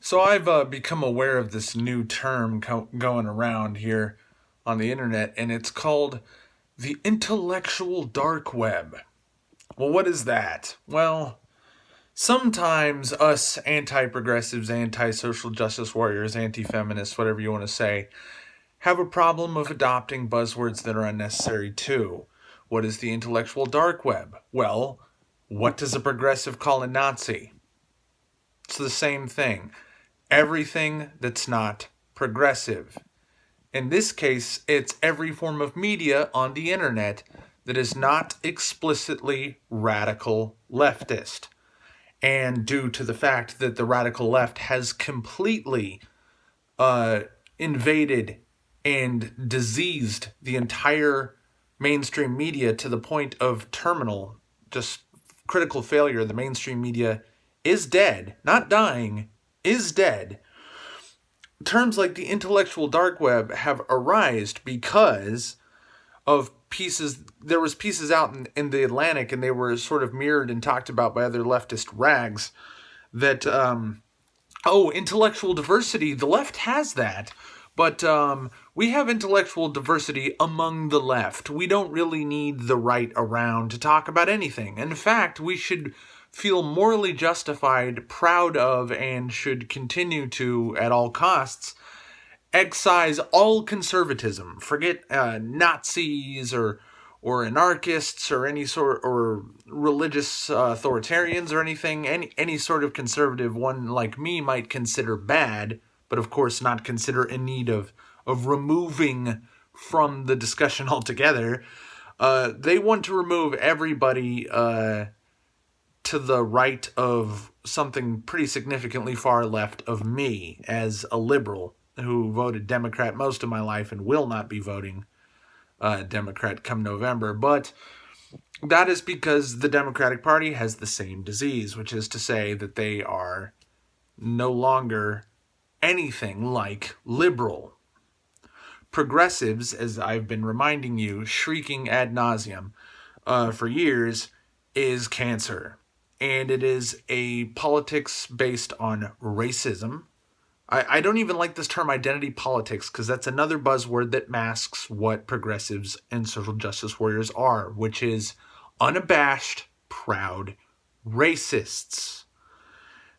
So I've become aware of this new term going around here on the internet, and it's called the intellectual dark web. Well, what is that? Well, sometimes us anti-progressives, anti-social justice warriors, anti-feminists, whatever you want to say, have a problem of adopting buzzwords that are unnecessary too. What is the intellectual dark web? Well, what does a progressive call a Nazi? It's the same thing. Everything that's not progressive. In this case, it's every form of media on the internet that is not explicitly radical leftist. And due to the fact that the radical left has completely invaded and diseased the entire mainstream media to the point of terminal, just critical failure, the mainstream media is dead, not dying, is dead. Terms like the intellectual dark web have arisen because of pieces. There was pieces out in the Atlantic, and they were sort of mirrored and talked about by other leftist rags that intellectual diversity, the left has that, but we have intellectual diversity among the left. We don't really need the right around to talk about anything. In fact, we should feel morally justified, proud of, and should continue to, at all costs, excise all conservatism. Forget Nazis or anarchists or any sort, or religious authoritarians or anything. Any sort of conservative one like me might consider bad, but of course not consider in need of removing from the discussion altogether. They want to remove everybody to the right of something pretty significantly far left of me as a liberal who voted Democrat most of my life and will not be voting Democrat come November. But that is because the Democratic Party has the same disease, which is to say that they are no longer anything like liberal. Progressives, as I've been reminding you, shrieking ad nauseum for years, is cancer. And it is a politics based on racism. I don't even like this term identity politics because that's another buzzword that masks what progressives and social justice warriors are, which is unabashed, proud racists.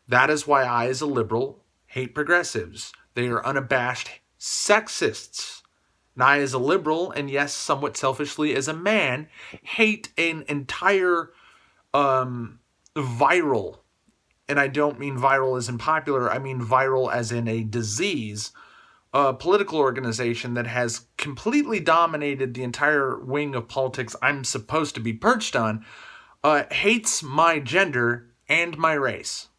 That is why I, as a liberal, hate progressives. They are unabashed sexists. And I, as a liberal, and yes, somewhat selfishly as a man, hate an entire viral, and I don't mean viral as in popular, I mean viral as in a disease, political organization that has completely dominated the entire wing of politics I'm supposed to be perched on, hates my gender and my race.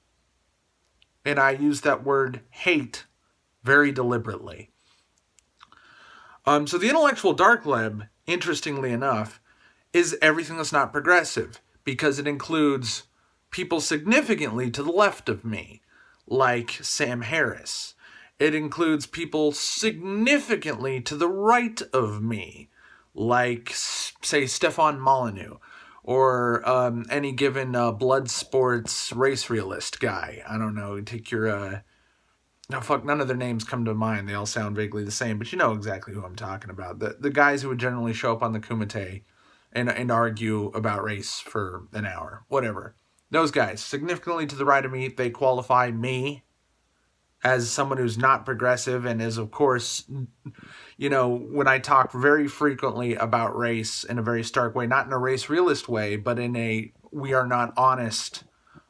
And I use that word hate very deliberately. So the intellectual dark web, interestingly enough, is everything that's not progressive, because it includes people significantly to the left of me, like Sam Harris. It includes people significantly to the right of me, like, say, Stefan Molyneux, or any given blood sports race realist guy. I don't know, take your... no, fuck, none of their names come to mind. They all sound vaguely the same, but you know exactly who I'm talking about. The guys who would generally show up on the Kumite and argue about race for an hour. Whatever. Those guys, significantly to the right of me, they qualify me as someone who's not progressive and is, of course, you know, when I talk very frequently about race in a very stark way, not in a race realist way, but in a we are not honest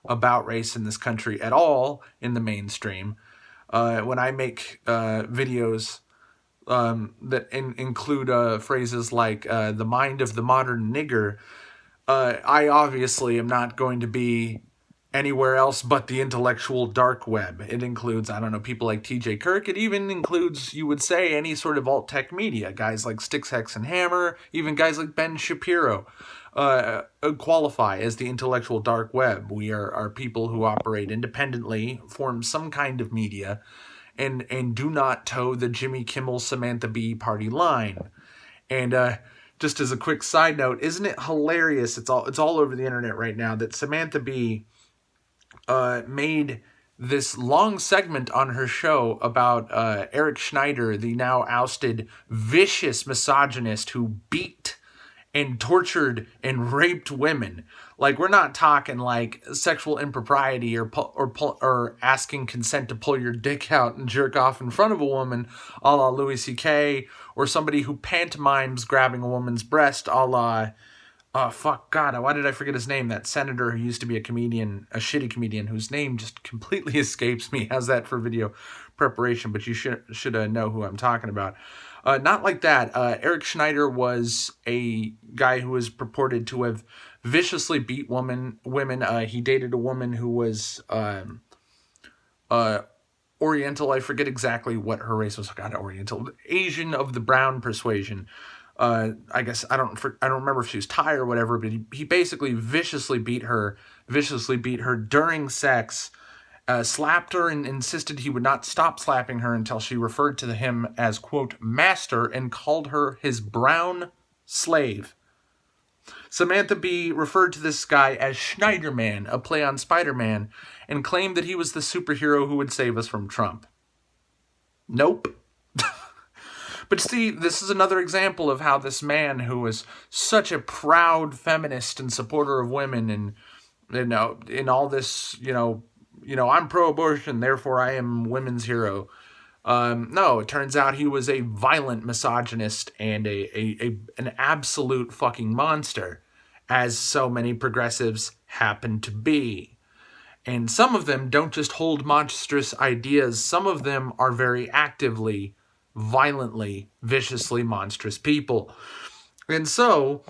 about race in this country at all in the mainstream. When I make videos that include phrases like the mind of the modern nigger, I obviously am not going to be anywhere else but the intellectual dark web. It includes, I don't know, people like TJ Kirk. It even includes, you would say, any sort of alt-tech media. Guys like Styx, Hex, and Hammer, even guys like Ben Shapiro qualify as the intellectual dark web. We are people who operate independently, form some kind of media, and do not toe the Jimmy Kimmel, Samantha Bee party line. And just as a quick side note, isn't it hilarious? It's all over the internet right now that Samantha Bee made this long segment on her show about Eric Schneider, the now ousted vicious misogynist who beat and tortured and raped women. Like, we're not talking like sexual impropriety or asking consent to pull your dick out and jerk off in front of a woman, a la Louis C.K., or somebody who pantomimes grabbing a woman's breast, a la fuck, God, why did I forget his name? That senator who used to be a comedian, a shitty comedian, whose name just completely escapes me. How's that for video preparation? But you should know who I'm talking about. Not like that. Eric Schneider was a guy who was purported to have viciously beat women. He dated a woman who was Oriental. I forget exactly what her race was. God, Oriental, Asian of the brown persuasion. I guess I don't remember if she was Thai or whatever, but he basically viciously beat her during sex, slapped her and insisted he would not stop slapping her until she referred to him as, quote, master, and called her his brown slave. Samantha Bee referred to this guy as Schneiderman, a play on Spider-Man, and claimed that he was the superhero who would save us from Trump. Nope. But see, this is another example of how this man who was such a proud feminist and supporter of women and in all this, I'm pro-abortion, therefore I am women's hero. No, it turns out he was a violent misogynist and an absolute fucking monster, as so many progressives happen to be. And some of them don't just hold monstrous ideas, some of them are very actively, violently, viciously monstrous people. And so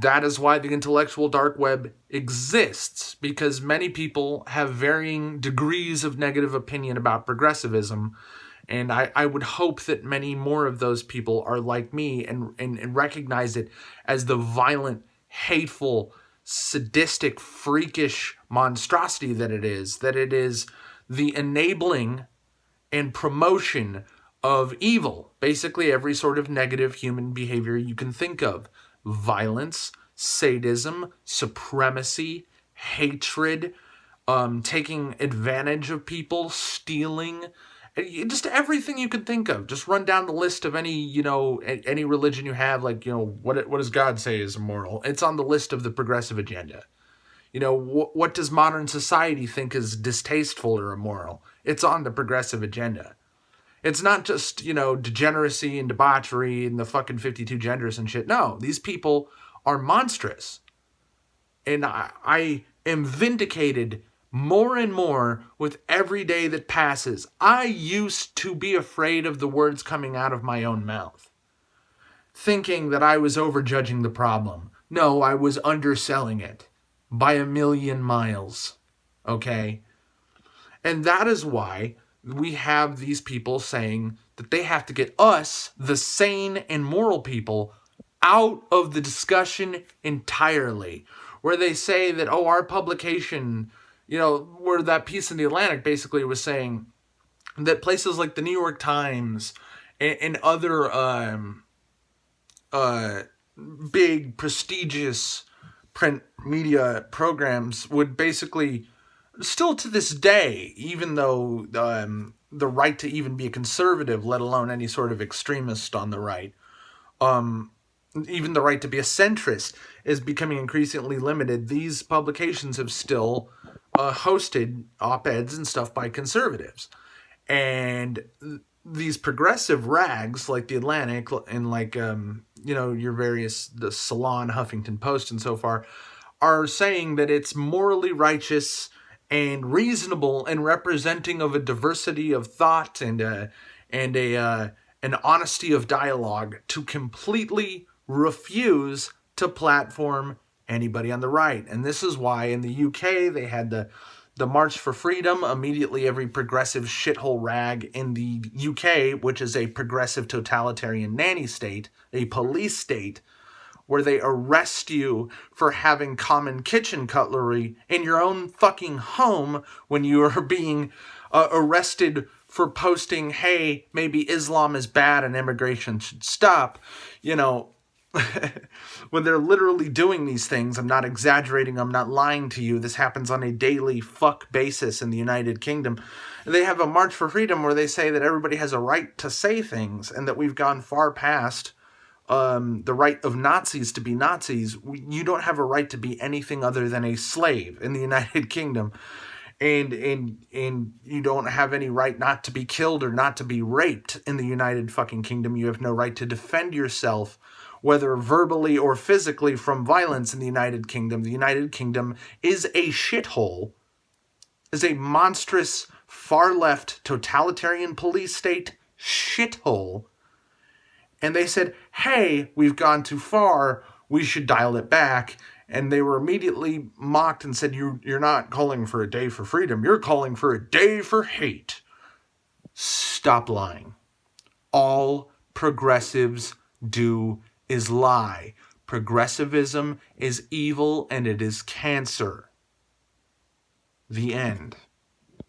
that is why the intellectual dark web exists, because many people have varying degrees of negative opinion about progressivism, and I would hope that many more of those people are like me and recognize it as the violent, hateful, sadistic, freakish monstrosity that it is the enabling and promotion of evil, basically every sort of negative human behavior you can think of. Violence, sadism, supremacy, hatred, taking advantage of people, stealing, just everything you can think of. Just run down the list of any religion you have, like, what does God say is immoral? It's on the list of the progressive agenda. What does modern society think is distasteful or immoral? It's on the progressive agenda. It's not just, degeneracy and debauchery and the fucking 52 genders and shit. No, these people are monstrous. And I am vindicated more and more with every day that passes. I used to be afraid of the words coming out of my own mouth, thinking that I was overjudging the problem. No, I was underselling it by a million miles. Okay? And that is why we have these people saying that they have to get us, the sane and moral people, out of the discussion entirely. Where they say that, our publication, where that piece in the Atlantic basically was saying that places like the New York Times and other big, prestigious print media programs would basically, still to this day, even though the right to even be a conservative, let alone any sort of extremist on the right, even the right to be a centrist is becoming increasingly limited. These publications have still hosted op-eds and stuff by conservatives. And these progressive rags like the Atlantic and like, your various, the Salon, Huffington Post and so far, are saying that it's morally righteous and reasonable and representing of a diversity of thought and an honesty of dialogue to completely refuse to platform anybody on the right. And this is why in the UK they had the March for Freedom. Immediately every progressive shithole rag in the UK, which is a progressive totalitarian nanny state, a police state, where they arrest you for having common kitchen cutlery in your own fucking home when you are being arrested for posting, hey, maybe Islam is bad and immigration should stop. when they're literally doing these things. I'm not exaggerating, I'm not lying to you. This happens on a daily fuck basis in the United Kingdom. They have a March for Freedom where they say that everybody has a right to say things and that we've gone far past the right of Nazis to be Nazis. You don't have a right to be anything other than a slave in the United Kingdom. And you don't have any right not to be killed or not to be raped in the United fucking Kingdom. You have no right to defend yourself, whether verbally or physically, from violence in the United Kingdom. The United Kingdom is a shithole, is a monstrous, far-left, totalitarian police state shithole. And they said, hey, we've gone too far, we should dial it back. And they were immediately mocked and said, you're not calling for a day for freedom, you're calling for a day for hate. Stop lying. All progressives do is lie. Progressivism is evil and it is cancer. The end.